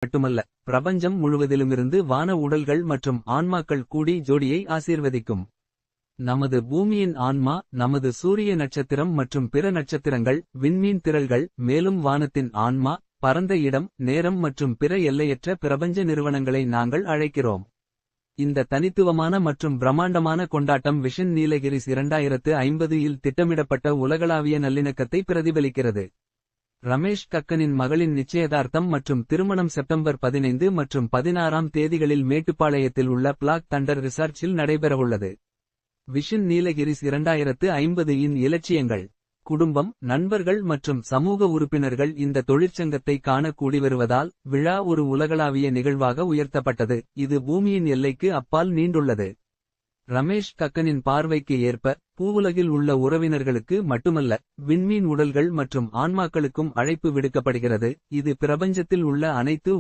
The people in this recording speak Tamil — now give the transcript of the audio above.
மட்டுமல்ல, பிரபஞ்சம் முழுவதிலுமிருந்து வான உடல்கள் மற்றும் ஆன்மாக்கள் கூடி ஜோடியை ஆசீர்வதிக்கும். நமது பூமியின் ஆன்மா, நமது சூரிய நட்சத்திரம் மற்றும் பிற நட்சத்திரங்கள், விண்மீன் திரள்கள், மேலும் வானத்தின் ஆன்மா, பரந்த இடம், நேரம் மற்றும் பிற எல்லையற்ற பிரபஞ்ச நிறுவனங்களை நாங்கள் அழைக்கிறோம். இந்த தனித்துவமான மற்றும் பிரம்மாண்டமான கொண்டாட்டம் விஷன் நீலகிரிஸ் 2050 இல் திட்டமிடப்பட்ட உலகளாவிய நல்லிணக்கத்தை பிரதிபலிக்கிறது. ரமேஷ் கக்கனின் மகளின் நிச்சயதார்த்தம் மற்றும் திருமணம் செப்டம்பர் 15 மற்றும் 16ஆம் தேதிகளில் மேட்டுப்பாளையத்தில் உள்ள பிளாக் தண்டர் ரிசார்ட்ஸில் நடைபெறவுள்ளது. விஷன் நீலகிரிஸ் 2050 இன் இலட்சியங்கள். குடும்பம், நண்பர்கள் மற்றும் சமூக உறுப்பினர்கள் இந்த தொழிற்சங்கத்தை காண கூடிவருவதால் விழா ஒரு உலகளாவிய நிகழ்வாக உயர்த்தப்பட்டது, இது பூமியின் எல்லைக்கு அப்பால் நீண்டுள்ளது. ரமேஷ் கக்கனின் பார்வைக்கு ஏற்ப, பூவுலகில் உள்ள உறவினர்களுக்கு மட்டுமல்ல, விண்மீன் உடல்கள் மற்றும் ஆன்மாக்களுக்கும் அழைப்பு விடுக்கப்படுகிறது, இது பிரபஞ்சத்தில் உள்ள அனைத்து